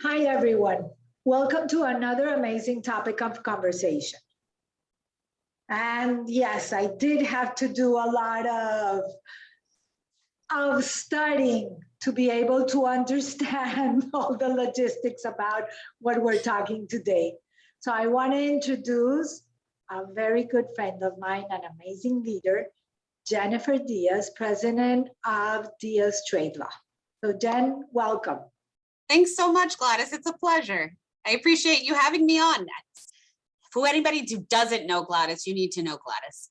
Hi, everyone. Welcome to another amazing topic of conversation. And yes, I did have to do a lot of studying to be able to understand all the logistics about what we're talking today. So I want to introduce a very good friend of mine, an amazing leader, Jennifer Diaz, president of Diaz Trade Law. So Jen, welcome. Thanks so much, Gladys. It's a pleasure. I appreciate you having me on. For anybody who doesn't know Gladys, you need to know Gladys.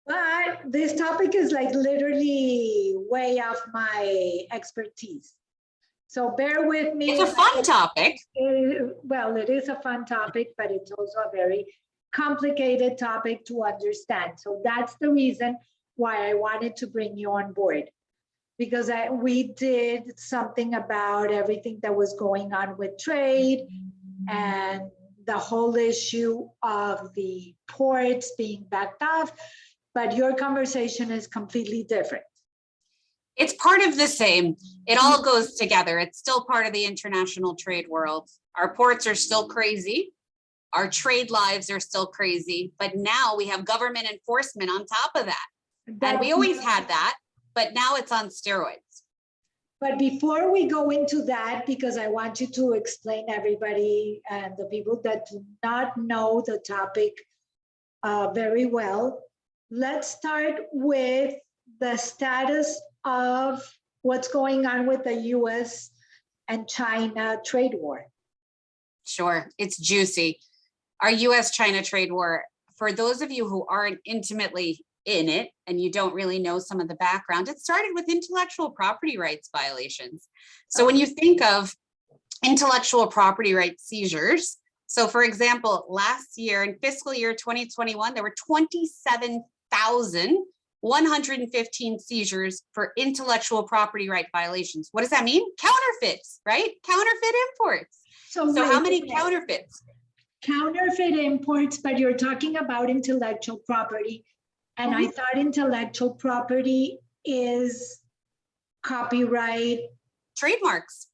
But this topic is like literally way off my expertise. So bear with me. It's a fun topic. Well, it is a fun topic, but it's also a very complicated topic to understand. So that's the reason why I wanted to bring you on board. Because we did something about everything that was going on with trade and the whole issue of the ports being backed off, but your conversation is completely different. It's part of the same. It all goes together. It's still part of the international trade world. Our ports are still crazy. Our trade lives are still crazy, but now we have government enforcement on top of that. And we always had that. But now it's on steroids. But before we go into that, because I want you to explain everybody and the people that do not know the topic very well, let's start with the status of what's going on with the US and China trade war. Sure, it's juicy. Our US-China trade war, for those of you who aren't intimately in it and you don't really know some of the background, it started with intellectual property rights violations. So when you think of intellectual property rights seizures, so for example, last year in fiscal year 2021, there were 27,115 seizures for intellectual property right violations. What does that mean? Counterfeits, right? Counterfeit imports. So how many counterfeits? Counterfeit imports, but you're talking about intellectual property. And I thought intellectual property is copyright. Trademarks.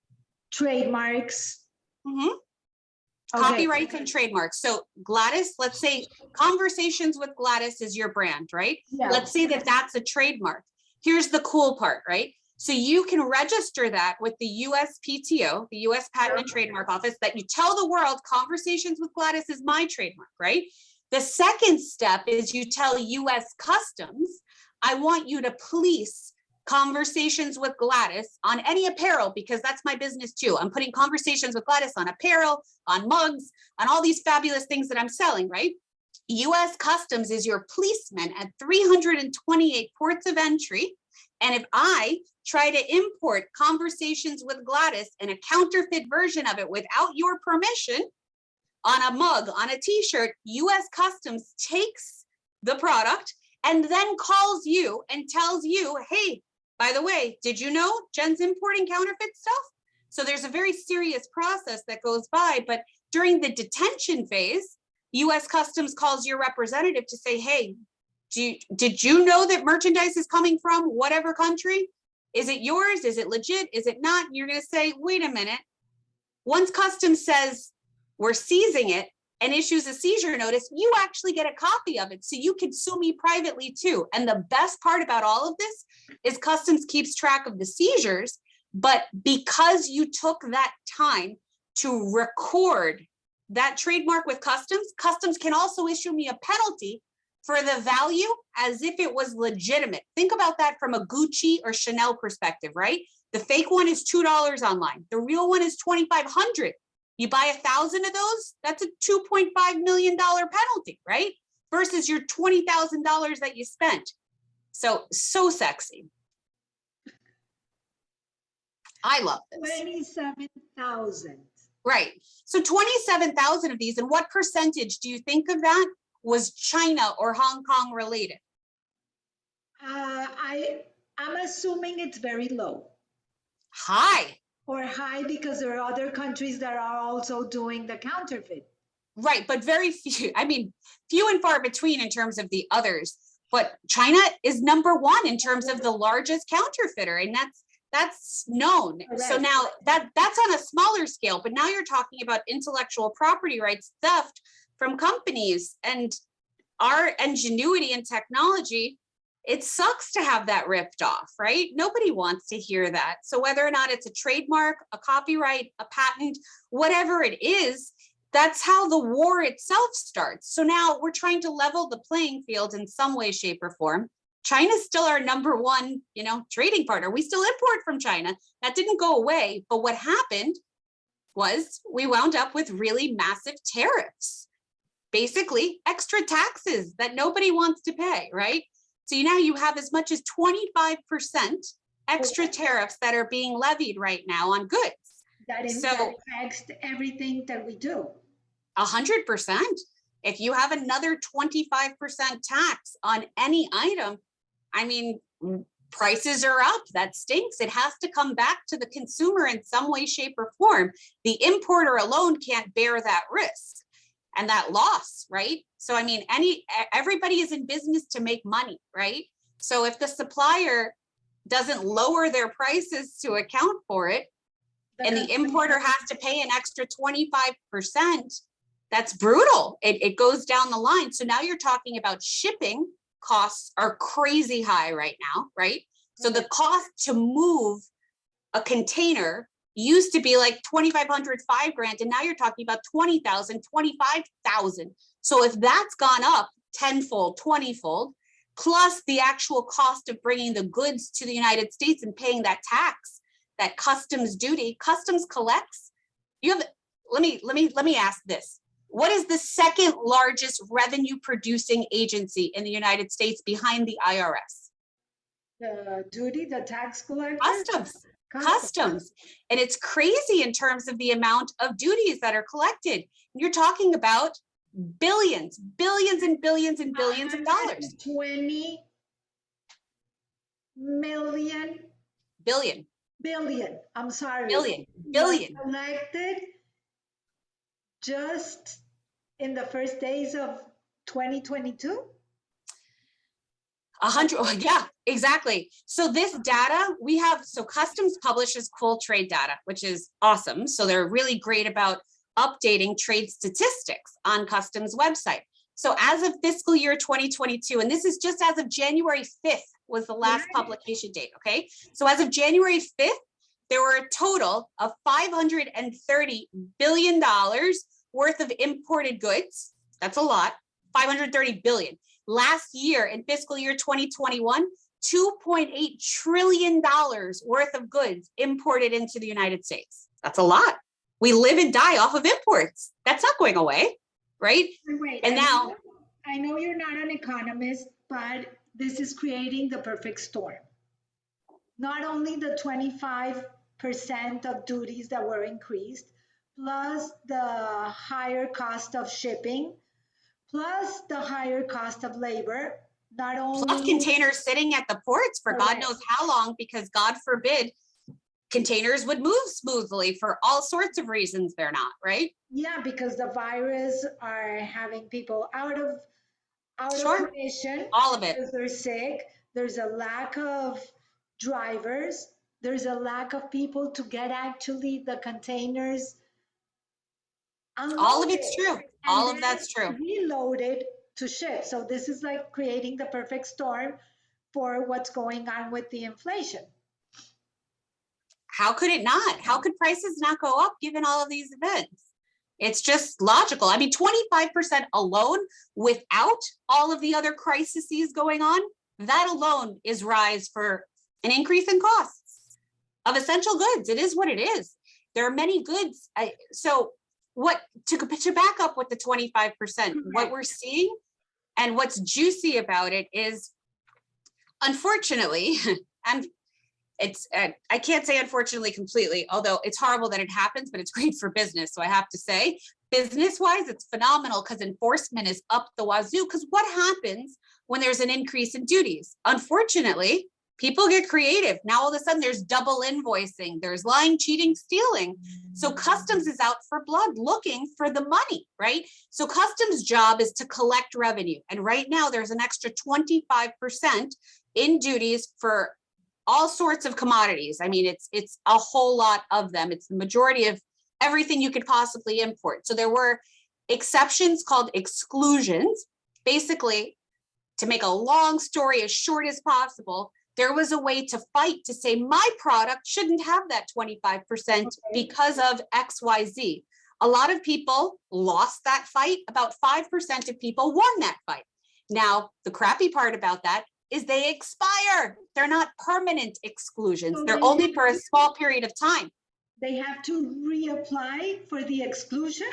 Trademarks. Okay. Copyrights and trademarks. So Gladys, let's say Conversations with Gladys is your brand, right? Yeah. Let's say that that's a trademark. Here's the cool part, right? So you can register that with the USPTO, the US Patent and Trademark Office, that you tell the world Conversations with Gladys is my trademark, right? The second step is you tell US Customs, I want you to police Conversations with Gladys on any apparel, because that's my business too. I'm putting Conversations with Gladys on apparel, on mugs, on all these fabulous things that I'm selling, right? US Customs is your policeman at 328 ports of entry. And if I try to import Conversations with Gladys in a counterfeit version of it without your permission, on a mug, on a t-shirt, US Customs takes the product and then calls you and tells you, hey, by the way, did you know Jen's importing counterfeit stuff? So there's a very serious process that goes by, but during the detention phase, US Customs calls your representative to say, hey, did you know that merchandise is coming from whatever country? Is it yours? Is it legit? Is it not? And you're gonna say, wait a minute. Once Customs says, we're seizing it and issues a seizure notice, you actually get a copy of it. So you can sue me privately too. And the best part about all of this is Customs keeps track of the seizures, but because you took that time to record that trademark with Customs, Customs can also issue me a penalty for the value as if it was legitimate. Think about that from a Gucci or Chanel perspective, right? The fake one is $2 online. The real one is $2,500. You buy 1,000 of those, that's a $2.5 million penalty, right? Versus your $20,000 that you spent. So sexy. I love this. 27,000. Right. So 27,000 of these, and what percentage do you think of that was China or Hong Kong related? I'm assuming it's very low. High. Or high because there are other countries that are also doing the counterfeit. Right, but very few, I mean, few and far between in terms of the others. But China is #1 in terms of the largest counterfeiter, and That's known. So Correct. now that's on a smaller scale, but now you're talking about intellectual property rights theft from companies, and our ingenuity and technology, it sucks to have that ripped off, right? Nobody wants to hear that. So whether or not it's a trademark, a copyright, a patent, whatever it is, that's how the war itself starts. So now we're trying to level the playing field in some way, shape, or form. China's still our number one, trading partner. We still import from China. That didn't go away. But what happened was we wound up with really massive tariffs, basically extra taxes that nobody wants to pay, right? So now you have as much as 25% extra tariffs that are being levied right now on goods. That affects everything that we do. 100%. If you have another 25% tax on any item, I mean, prices are up. That stinks. It has to come back to the consumer in some way, shape, or form. The importer alone can't bear that risk and that loss, right? So, I mean, everybody is in business to make money, right? So if the supplier doesn't lower their prices to account for it, and the importer has to pay an extra 25%, that's brutal. It goes down the line. So now you're talking about shipping costs are crazy high right now, right? So the cost to move a container used to be like 2,500, $5,000, and now you're talking about 20,000, 25,000. So if that's gone up tenfold, 20-fold, plus the actual cost of bringing the goods to the United States and paying that tax, that customs duty, customs collects. Let me ask this. What is the second largest revenue producing agency in the United States behind the IRS? The duty, the tax collector? Customs. And it's crazy in terms of the amount of duties that are collected. You're talking about billions and billions and billions of dollars. 20 million. Billion. I'm sorry. Billion. Collected just in the first days of 2022? 100, yeah, exactly. So this data so Customs publishes cool trade data, which is awesome. So they're really great about updating trade statistics on Customs website. So as of fiscal year 2022, and this is just as of January 5th was the last publication date, okay? So as of January 5th, there were a total of $530 billion worth of imported goods. That's a lot, 530 billion. Last year in fiscal year 2021, $2.8 trillion worth of goods imported into the United States. That's a lot. We live and die off of imports. That's not going away, right? Wait, and now I know you're not an economist, but this is creating the perfect storm. Not only the 25% of duties that were increased, plus the higher cost of shipping, plus the higher cost of labor, not only plus containers sitting at the ports for God knows how long, because God forbid containers would move smoothly for all sorts of reasons they're not, right? Yeah, because the virus are having people out of commission. All of it. Because they're sick. There's a lack of drivers. There's a lack of people to get actually the containers unloaded. All of it's true. All of that's true. Reloaded to ship. So this is like creating the perfect storm for what's going on with the inflation. How could it not? How could prices not go up given all of these events? It's just logical. I mean, 25% alone without all of the other crises going on, that alone is rise for an increase in costs of essential goods. It is what it is. There are many goods. So what to back up with the 25%, what we're seeing and what's juicy about it is, unfortunately, and it's I can't say unfortunately completely, although it's horrible that it happens, but it's great for business. So I have to say, business wise, it's phenomenal because enforcement is up the wazoo. Because what happens when there's an increase in duties? Unfortunately, people get creative. Now all of a sudden there's double invoicing, there's lying, cheating, stealing. So customs is out for blood looking for the money, right? So customs job is to collect revenue. And right now there's an extra 25% in duties for all sorts of commodities. I mean, it's a whole lot of them. It's the majority of everything you could possibly import. So there were exceptions called exclusions. Basically, to make a long story as short as possible, there was a way to fight to say my product shouldn't have that 25% because of XYZ. A lot of people lost that fight. About 5% of people won that fight. Now, the crappy part about that is they expire. They're not permanent exclusions. So They're they only have for a to- small period of time. They have to reapply for the exclusion?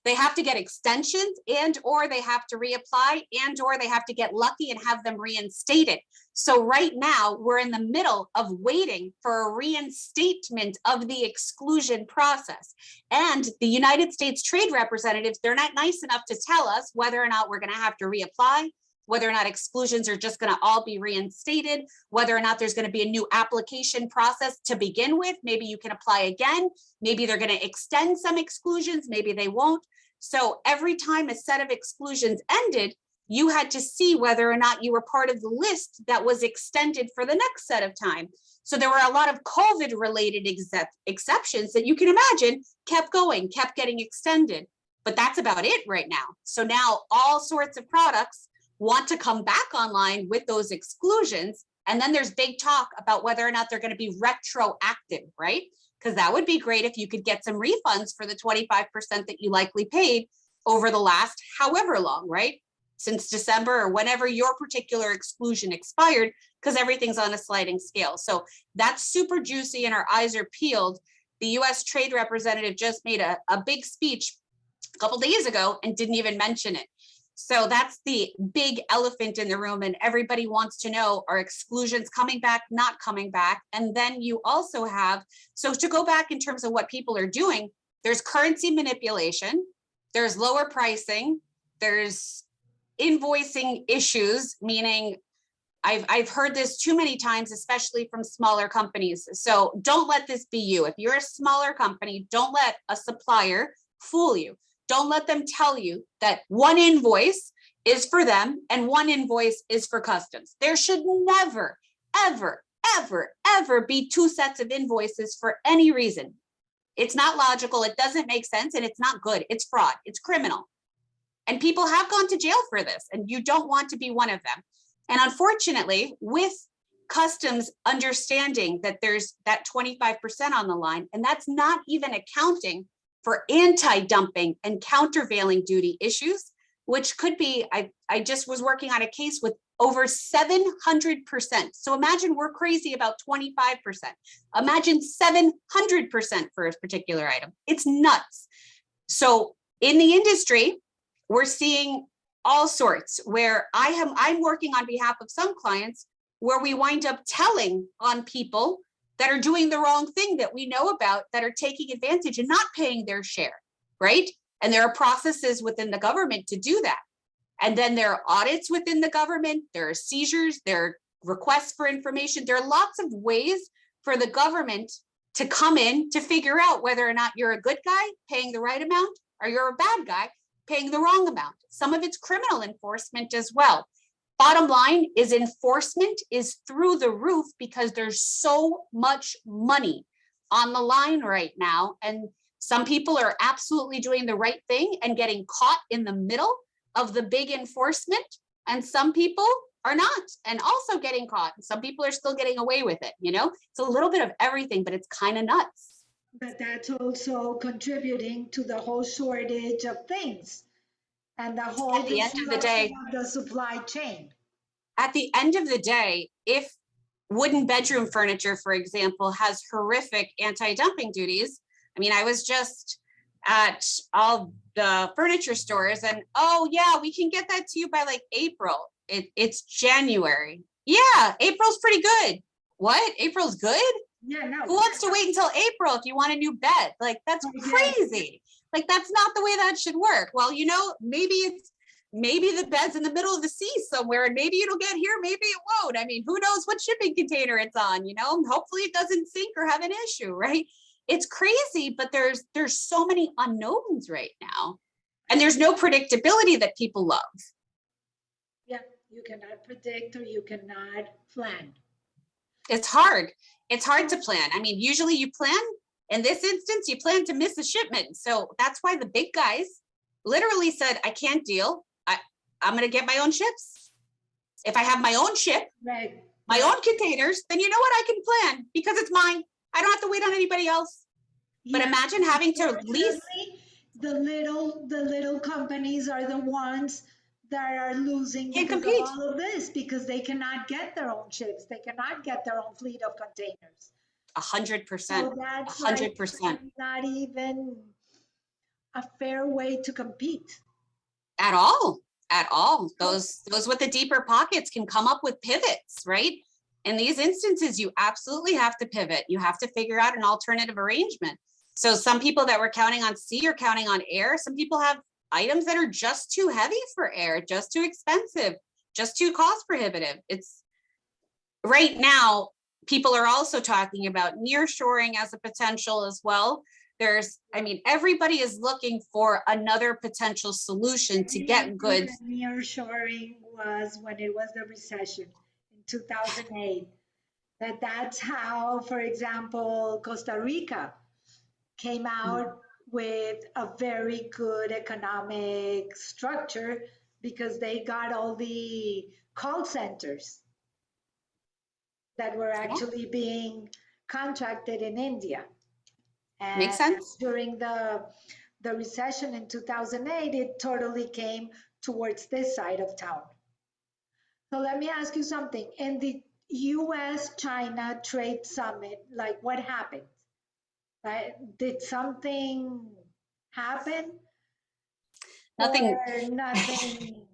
They have to get extensions and or they have to reapply and or they have to get lucky and have them reinstated. So right now we're in the middle of waiting for a reinstatement of the exclusion process. And the United States trade representatives, they're not nice enough to tell us whether or not we're going to have to reapply, whether or not exclusions are just going to all be reinstated, whether or not there's going to be a new application process to begin with. Maybe you can apply again. Maybe they're going to extend some exclusions. Maybe they won't. So every time a set of exclusions ended, you had to see whether or not you were part of the list that was extended for the next set of time. So there were a lot of COVID related exceptions that you can imagine kept going, kept getting extended. But that's about it right now. So now all sorts of products want to come back online with those exclusions. And then there's big talk about whether or not they're going to be retroactive, right? Because that would be great if you could get some refunds for the 25% that you likely paid over the last however long, right? Since December or whenever your particular exclusion expired, because everything's on a sliding scale. So that's super juicy and our eyes are peeled. The US Trade Representative just made a big speech a couple days ago and didn't even mention it. So that's the big elephant in the room and everybody wants to know, are exclusions coming back, not coming back? And then you also have, so to go back in terms of what people are doing, there's currency manipulation, there's lower pricing, there's invoicing issues, meaning I've heard this too many times, especially from smaller companies. So don't let this be you. If you're a smaller company, don't let a supplier fool you. Don't let them tell you that one invoice is for them and one invoice is for customs. There should never, ever, ever, ever be two sets of invoices for any reason. It's not logical. It doesn't make sense and it's not good. It's fraud. It's criminal. And people have gone to jail for this and you don't want to be one of them. And unfortunately, with customs understanding that there's that 25% on the line, and that's not even accounting for anti-dumping and countervailing duty issues, which could be, I just was working on a case with over 700%. So imagine we're crazy about 25%. Imagine 700% for a particular item. It's nuts. So in the industry, we're seeing all sorts where I'm working on behalf of some clients where we wind up telling on people that are doing the wrong thing that we know about, that are taking advantage and not paying their share, right? And there are processes within the government to do that. And then there are audits within the government, there are seizures, there are requests for information. There are lots of ways for the government to come in to figure out whether or not you're a good guy paying the right amount or you're a bad guy paying the wrong amount. Some of it's criminal enforcement as well. Bottom line is enforcement is through the roof because there's so much money on the line right now. And some people are absolutely doing the right thing and getting caught in the middle of the big enforcement. And some people are not and also getting caught. Some people are still getting away with it. You know, it's a little bit of everything, but it's kind of nuts. But that's also contributing to the whole shortage of things and the whole At the end of the day, disruption of the supply chain. at the end of the day, if wooden bedroom furniture, for example, has horrific anti-dumping duties. I mean, I was just at all the furniture stores and, oh yeah, we can get that to you by like April. It's January. Yeah, April's pretty good. What? April's good? Yeah, no. Who wants to wait until April if you want a new bed? Like, that's crazy. Like, that's not the way that should work. Well, you know, maybe the bed's in the middle of the sea somewhere and maybe it'll get here, maybe it won't. I mean, who knows what shipping container it's on, you know? Hopefully it doesn't sink or have an issue, right? It's crazy, but there's so many unknowns right now. And there's no predictability that people love. Yeah, you cannot predict or you cannot plan. It's hard. It's hard to plan. I mean, usually you plan, in this instance, you plan to miss a shipment. So that's why the big guys literally said, I can't deal. I'm going to get my own ships. If I have my own ship, Right. my own containers, then you know what, I can plan because it's mine. I don't have to wait on anybody else. But Yeah, imagine having to lease. unfortunately, the little companies are the ones that are losing Can't because of compete. all of this, because they cannot get their own ships. They cannot get their own fleet of containers. 100%. So that's like 100%. not even a fair way to compete. At all. At all. Those with the deeper pockets can come up with pivots, right? In these instances, you absolutely have to pivot. You have to figure out an alternative arrangement. So some people that were counting on sea are counting on air. Some people have items that are just too heavy for air, just too expensive, just too cost prohibitive. It's right now, people are also talking about nearshoring as a potential as well. I mean, everybody is looking for another potential solution to get goods. Nearshoring was when it was the recession in 2008. That's how, for example, Costa Rica came out with a very good economic structure because they got all the call centers that were Yeah, actually being contracted in India. makes And sense. during the recession in 2008, it totally came towards this side of town. So let me ask you something. In the US-China trade summit, like what happened? Right? Did something happen Nothing. or nothing?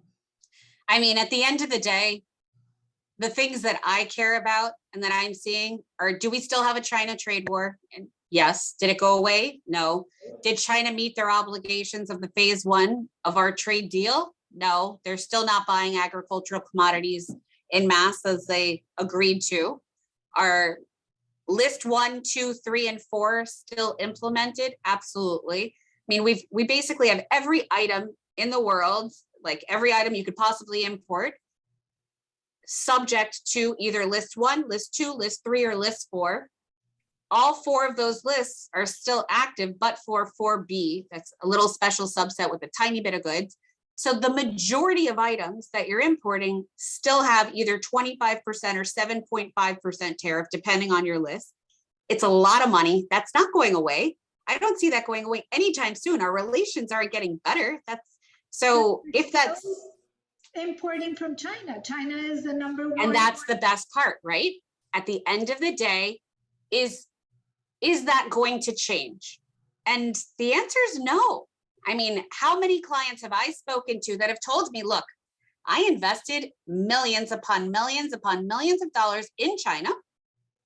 I mean, at the end of the day, the things that I care about and that I'm seeing are, do we still have a China trade war? And yes. Did it go away? No. Did China meet their obligations of the phase one of our trade deal? No, they're still not buying agricultural commodities in mass as they agreed to. Are list 1, 2, 3, and 4 still implemented? Absolutely. I mean, we basically have every item in the world, like every item you could possibly import, subject to either list 1, list 2, list 3, or list 4. All 4 of those lists are still active, but for 4B, that's a little special subset with a tiny bit of goods. So the majority of items that you're importing still have either 25% or 7.5% tariff, depending on your list. It's a lot of money. That's not going away. I don't see that going away anytime soon. Our relations aren't getting better. So if that's importing from China. China is the number one. And that's the best part, right? At the end of the day, is that going to change? And the answer is no. I mean, how many clients have I spoken to that have told me, look, I invested millions upon millions upon millions of dollars in China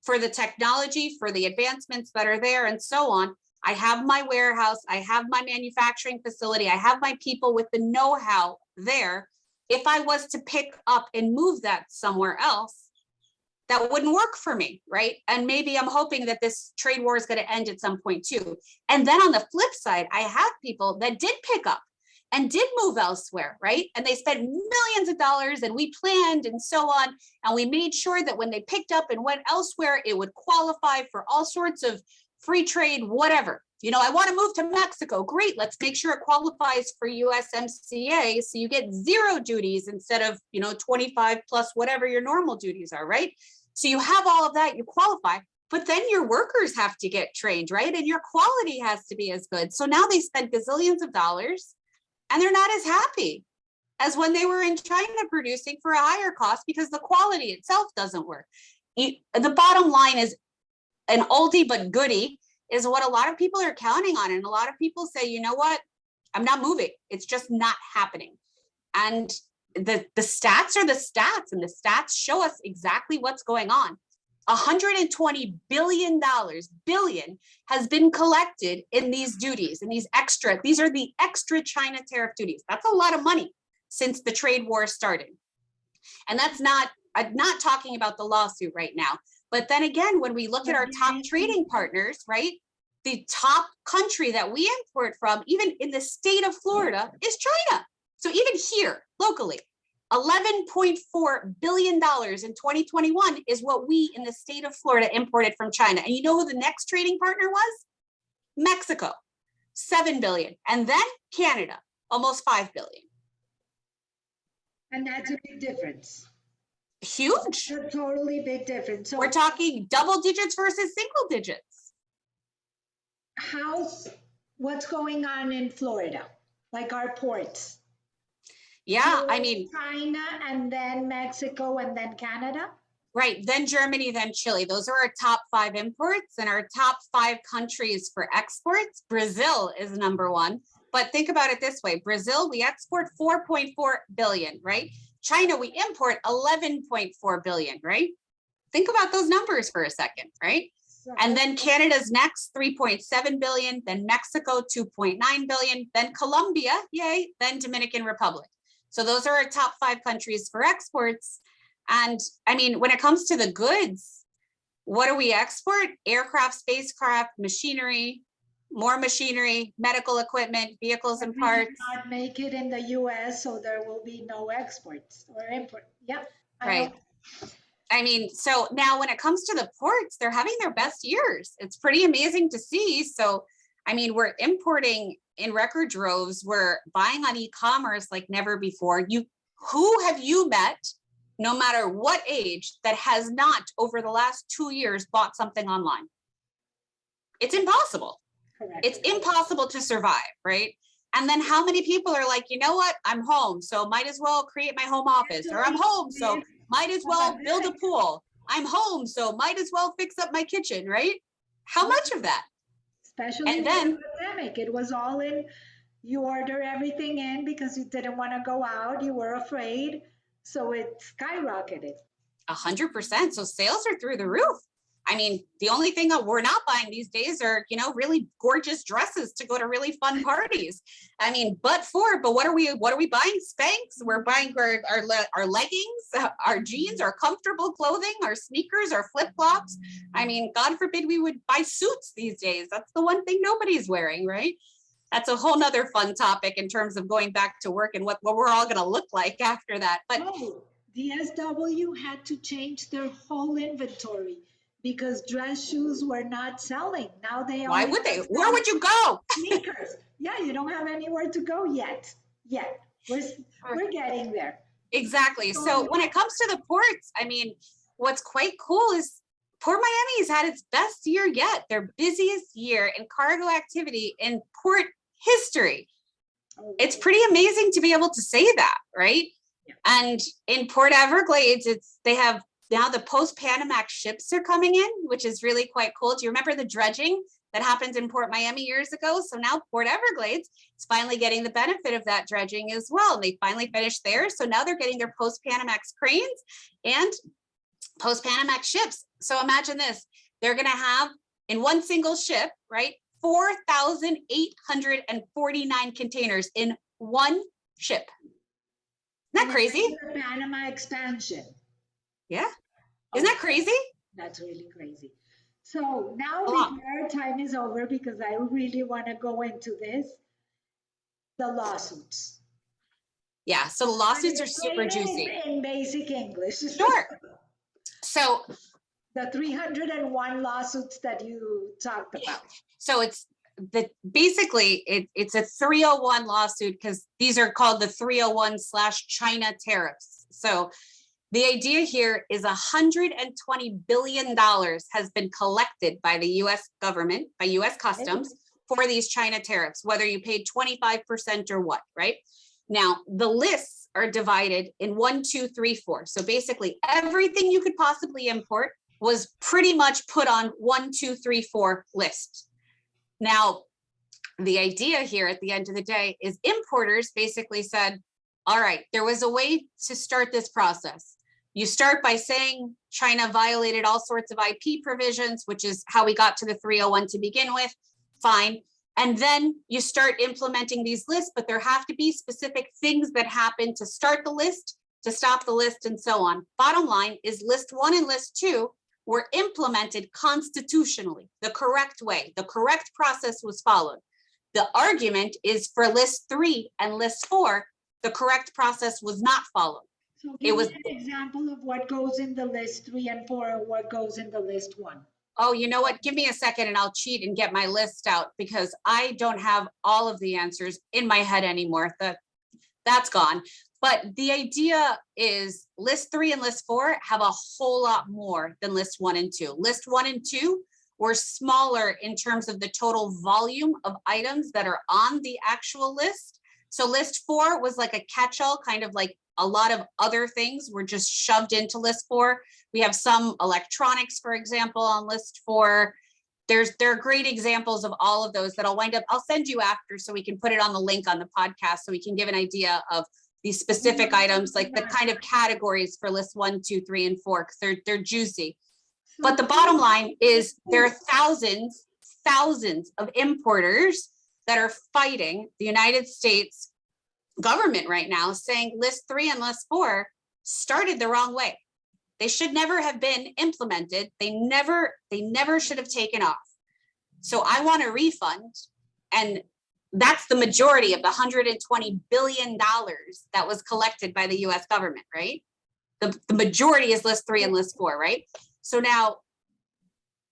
for the technology, for the advancements that are there, and so on. I have my warehouse, I have my manufacturing facility, I have my people with the know-how there. If I was to pick up and move that somewhere else, that wouldn't work for me, right? And maybe I'm hoping that this trade war is going to end at some point too. And then on the flip side, I have people that did pick up and did move elsewhere, right? And they spent millions of dollars and we planned and so on. And we made sure that when they picked up and went elsewhere, it would qualify for all sorts of free trade, whatever. You know, I want to move to Mexico. Great. Let's make sure it qualifies for USMCA. So you get 0 duties instead of, 25 plus whatever your normal duties are, right? So you have all of that, you qualify, but then your workers have to get trained, right? And your quality has to be as good. So now they spend gazillions of dollars and they're not as happy as when they were in China producing for a higher cost because the quality itself doesn't work. The bottom line is an oldie but goodie is what a lot of people are counting on. And a lot of people say, you know what, I'm not moving. It's just not happening. And the stats are the stats, and the stats show us exactly what's going on. $120 billion has been collected in these duties and these are the extra China tariff duties. That's a lot of money since the trade war started. And that's I'm not talking about the lawsuit right now. But then again, when we look at our top trading partners, right? The top country that we import from, even in the state of Florida, is China. So even here, locally, $11.4 billion in 2021 is what we in the state of Florida imported from China. And you know who the next trading partner was? Mexico, 7 billion. And then Canada, almost 5 billion. And that's a big difference. Huge. A totally big difference. So we're talking double digits versus single digits. What's going on in Florida? Like our ports? Yeah, I mean, China and then Mexico and then Canada? Right, then Germany, then Chile. Those are our top 5 imports, and our top 5 countries for exports. Brazil is number 1. But think about it this way. Brazil, we export 4.4 billion, right? China, we import 11.4 billion, right? Think about those numbers for a second, right? And then Canada's next, 3.7 billion, then Mexico, 2.9 billion, then Colombia, yay, then Dominican Republic. So those are our top 5 countries for exports. And I mean, when it comes to the goods, what do we export? Aircraft, spacecraft, machinery, more machinery, medical equipment, vehicles and parts. We did not make it in the US, so there will be no exports or import. Yep. Right. I mean, so now when it comes to the ports, they're having their best years. It's pretty amazing to see. So, I mean, we're importing in record droves. We're buying on e-commerce like never before. Who have you met, no matter what age, that has not over the last 2 years bought something online? It's impossible. Correct. It's impossible to survive, right? And then how many people are like, you know what? I'm home, so might as well create my home office, or I'm home, so might as well build a pool. I'm home, so might as well fix up my kitchen, right? How much of that? Especially in the pandemic, it was all in. You order everything in because you didn't want to go out. You were afraid, so it skyrocketed. 100%. So sales are through the roof. I mean, the only thing that we're not buying these days are, really gorgeous dresses to go to really fun parties. I mean, but what are we buying? Spanx. We're buying our leggings, our jeans, our comfortable clothing, our sneakers, our flip-flops. I mean, God forbid we would buy suits these days. That's the one thing nobody's wearing, right? That's a whole nother fun topic in terms of going back to work and what we're all going to look like after that. But DSW had to change their whole inventory, because dress shoes were not selling. Now they why would they? Where would you go? Sneakers. Yeah, you don't have anywhere to go yet. We're getting there. Exactly. So when it comes to the ports, I mean, what's quite cool is Port Miami's had its best year yet, their busiest year in cargo activity in port history. It's pretty amazing to be able to say that, right? Yeah. And in Port Everglades, they have now the post-Panamax ships are coming in, which is really quite cool. Do you remember the dredging that happened in Port Miami years ago? So now Port Everglades is finally getting the benefit of that dredging as well. And they finally finished theirs. So now they're getting their post-Panamax cranes and post-Panamax ships. So imagine this, they're going to have in one single ship, right, 4,849 containers in one ship. Isn't that crazy? The Panama expansion. Yeah. Isn't that crazy? That's really crazy. So now our time is over, because I really want to go into this. The lawsuits. Yeah. So the lawsuits are super juicy. In basic English. Sure. So the 301 lawsuits that you talked about. So it's it's a 301 lawsuit, because these are called the 301/China tariffs. So the idea here is $120 billion has been collected by the US government, by US Customs, for these China tariffs, whether you paid 25% or what, right? Now, the lists are divided in 1, 2, 3, 4. So basically everything you could possibly import was pretty much put on 1, 2, 3, 4 list. Now, the idea here at the end of the day is importers basically said, all right, there was a way to start this process. You start by saying China violated all sorts of IP provisions, which is how we got to the 301 to begin with. Fine. And then you start implementing these lists, but there have to be specific things that happen to start the list, to stop the list, and so on. Bottom line is list 1 and list 2 were implemented constitutionally, the correct way. The correct process was followed. The argument is for list 3 and list 4, the correct process was not followed. So It give me was, an example of what goes in the list 3 and 4 and what goes in the list 1. oh, you know what? Give me a second and I'll cheat and get my list out because I don't have all of the answers in my head anymore. That's gone. But the idea is list 3 and list 4 have a whole lot more than list 1 and 2. List 1 and 2 were smaller in terms of the total volume of items that are on the actual list. So list 4 was like a catch-all, kind of like a lot of other things were just shoved into list 4. We have some electronics, for example, on list 4. There are great examples of all of those that I'll send you after so we can put it on the link on the podcast so we can give an idea of these specific items, like the kind of categories for list 1, 2, 3, and 4, because they're juicy. But the bottom line is there are thousands of importers that are fighting the United States government right now, saying list 3 and list 4 started the wrong way. They should never have been implemented. They never should have taken off. So I want a refund. And that's the majority of the $120 billion that was collected by the US government, right? The majority is list 3 and list 4, right? So now,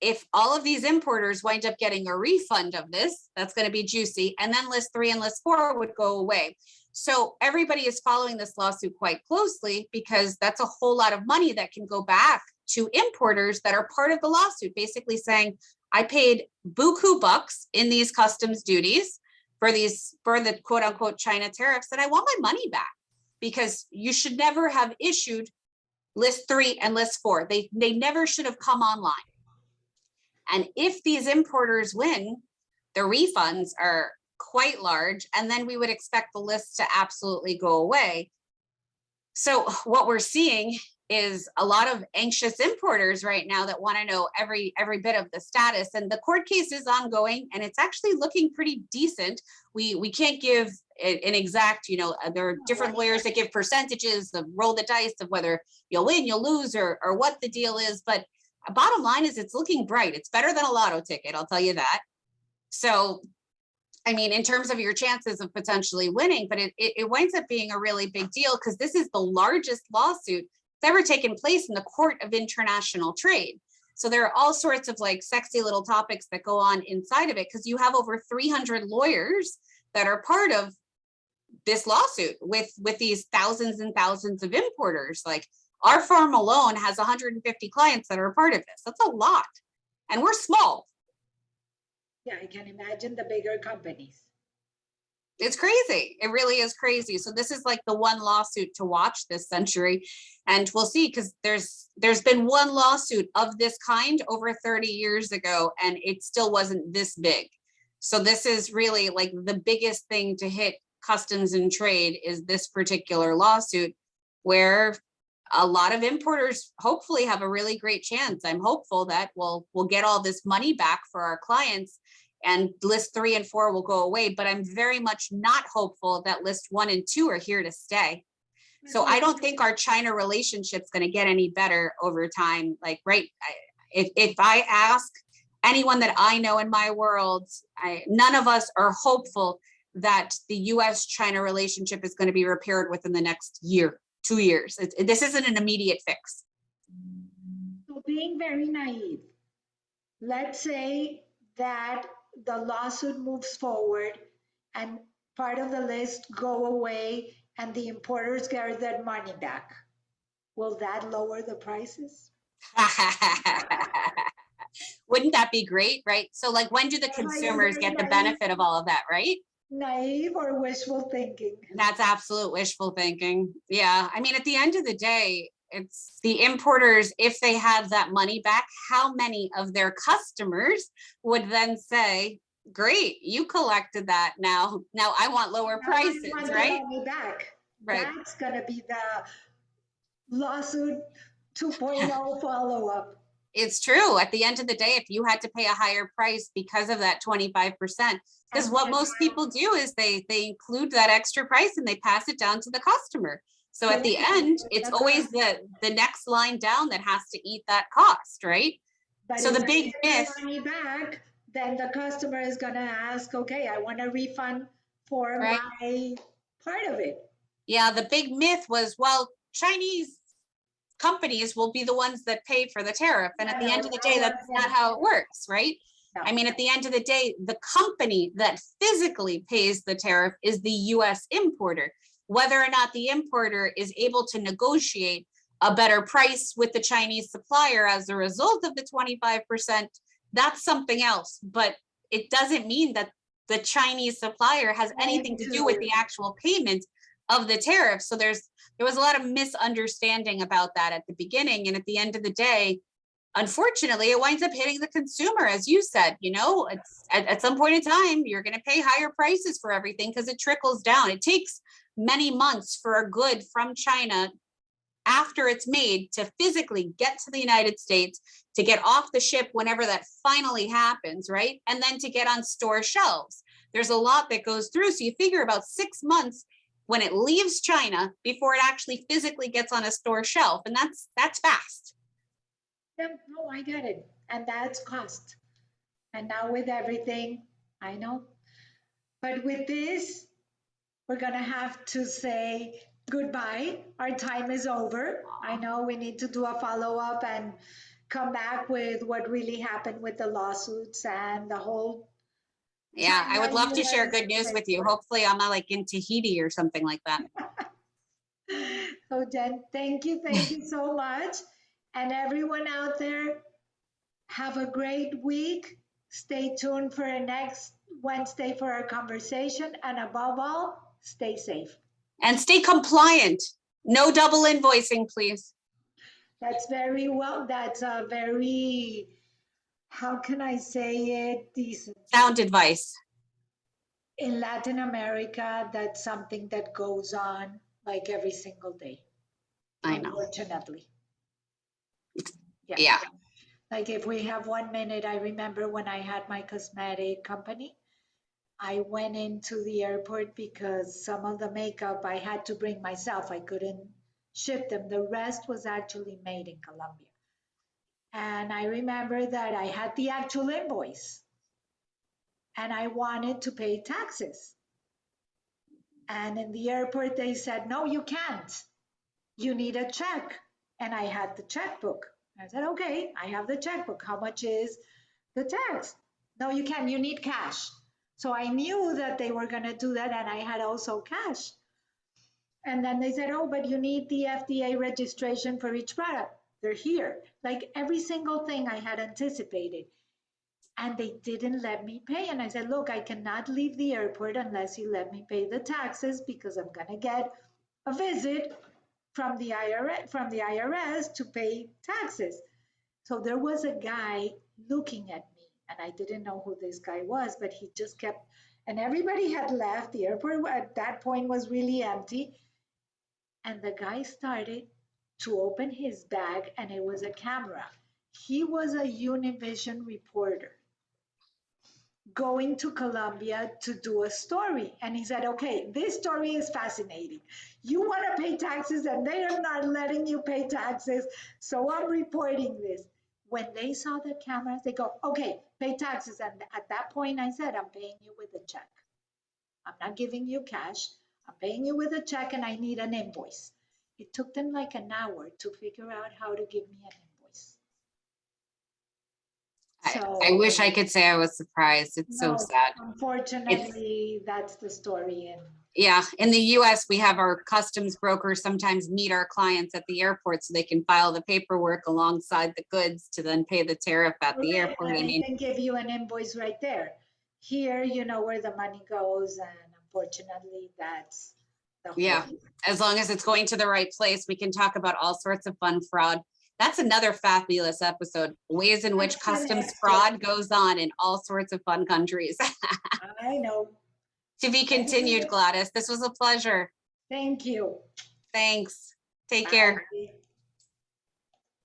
if all of these importers wind up getting a refund of this, that's going to be juicy. And then list 3 and list 4 would go away. So everybody is following this lawsuit quite closely because that's a whole lot of money that can go back to importers that are part of the lawsuit, basically saying, I paid buku bucks in these customs duties for the quote unquote China tariffs, and I want my money back because you should never have issued list 3 and list 4. They never should have come online. And if these importers win, the refunds are quite large, and then we would expect the list to absolutely go away. So what we're seeing is a lot of anxious importers right now that want to know every bit of the status, and the court case is ongoing and it's actually looking pretty decent. We can't give an exact, there are different lawyers that give percentages of roll the dice of whether you'll win, you'll lose, or what the deal is, but bottom line is it's looking bright. It's better than a lotto ticket, I'll tell you that. So I mean, in terms of your chances of potentially winning, but it winds up being a really big deal because this is the largest lawsuit that's ever taken place in the Court of International Trade. So there are all sorts of like sexy little topics that go on inside of it because you have over 300 lawyers that are part of this lawsuit with these thousands and thousands of importers. Like our firm alone has 150 clients that are a part of this. That's a lot. And we're small. Yeah, I can imagine the bigger companies. It's crazy. It really is crazy. So this is like the one lawsuit to watch this century. And we'll see, because there's been one lawsuit of this kind over 30 years ago, and it still wasn't this big. So this is really like the biggest thing to hit customs and trade is this particular lawsuit, where a lot of importers hopefully have a really great chance. I'm hopeful that we'll get all this money back for our clients and list 3 and 4 will go away, but I'm very much not hopeful that list 1 and 2 are here to stay. So I don't think our China relationship's going to get any better over time. Like, right, if I ask anyone that I know in my world, none of us are hopeful that the US-China relationship is going to be repaired within the next year, 2 years. This isn't an immediate fix. So being very naive, let's say that the lawsuit moves forward and part of the list go away and the importers get their money back. Will that lower the prices? Wouldn't that be great, right? So like, when do the consumers get the benefit of all of that, right? Naive or wishful thinking? That's absolute wishful thinking. Yeah. I mean, at the end of the day, it's the importers, if they had that money back, how many of their customers would then say, great, you collected that. Now I want lower prices, right? Money back. Right. That's going to be the lawsuit 2.0 follow-up. It's true. At the end of the day, if you had to pay a higher price because of that 25%, because what most people do is they include that extra price and they pass it down to the customer. So at the end, it's always the next line down that has to eat that cost, right? But so the big myth, money back, then the customer is going to ask, okay, I want a refund for right, my part of it. Yeah, the big myth was, well, Chinese companies will be the ones that pay for the tariff. And at the end of the day, No, that's not how it works, right? no. I mean, at the end of the day, the company that physically pays the tariff is the US importer. Whether or not the importer is able to negotiate a better price with the Chinese supplier as a result of the 25%, that's something else. But it doesn't mean that the Chinese supplier has anything to do with the actual payment of the tariff. So there was a lot of misunderstanding about that at the beginning. And at the end of the day, unfortunately, it winds up hitting the consumer, as you said. You know, it's at some point in time, you're going to pay higher prices for everything because it trickles down. It takes many months for a good from China after it's made to physically get to the United States, to get off the ship whenever that finally happens, right? And then to get on store shelves. There's a lot that goes through. So you figure about 6 months when it leaves China before it actually physically gets on a store shelf. And that's fast. Yeah, no, I get it. And that's cost. And now with everything, I know. But with this, we're going to have to say goodbye. Our time is over. I know we need to do a follow-up and come back with what really happened with the lawsuits and the whole. Yeah, I would love to share US good news with you. Hopefully I'm not like in Tahiti or something like that. So Jen, thank you so much. And everyone out there, have a great week. Stay tuned for next Wednesday for our conversation. And above all, stay safe. And stay compliant. No double invoicing, please. That's very well, that's a very, how can I say it, decent. Sound advice. In Latin America, that's something that goes on like every single day. I know. Unfortunately. Yeah. Like if we have 1 minute, I remember when I had my cosmetic company, I went into the airport because some of the makeup I had to bring myself. I couldn't ship them. The rest was actually made in Colombia. And I remember that I had the actual invoice and I wanted to pay taxes. And in the airport, they said, no, you can't. You need a check. And I had the checkbook. I said, okay, I have the checkbook. How much is the tax? No, you can't. You need cash. So I knew that they were going to do that. And I had also cash. And then they said, oh, but you need the FDA registration for each product. They're here. Like every single thing I had anticipated. And they didn't let me pay. And I said, look, I cannot leave the airport unless you let me pay the taxes because I'm going to get a visit from the IRS to pay taxes. So there was a guy looking at me and I didn't know who this guy was, but he just kept, and everybody had left. The airport at that point was really empty. And the guy started to open his bag and it was a camera. He was a Univision reporter going to Colombia to do a story. And he said, okay, this story is fascinating. You want to pay taxes and they are not letting you pay taxes. So I'm reporting this. When they saw the cameras, they go, okay, pay taxes. And at that point, I said, I'm paying you with a check. I'm not giving you cash. I'm paying you with a check and I need an invoice. It took them like an hour to figure out how to give me an invoice. I wish I could say I was surprised. It's so sad. Unfortunately, that's the story. And yeah, in the US, we have our customs brokers sometimes meet our clients at the airport so they can file the paperwork alongside the goods to then pay the tariff at the airport. I mean, they can give you an invoice right there. Here, you know where the money goes, and unfortunately, that's the whole. Yeah, as long as it's going to the right place, we can talk about all sorts of fun fraud. That's another fabulous episode, ways in which customs fraud goes on in all sorts of fun countries. I know. To be continued, Gladys. This was a pleasure. Thank you. Thanks. Take care. Bye.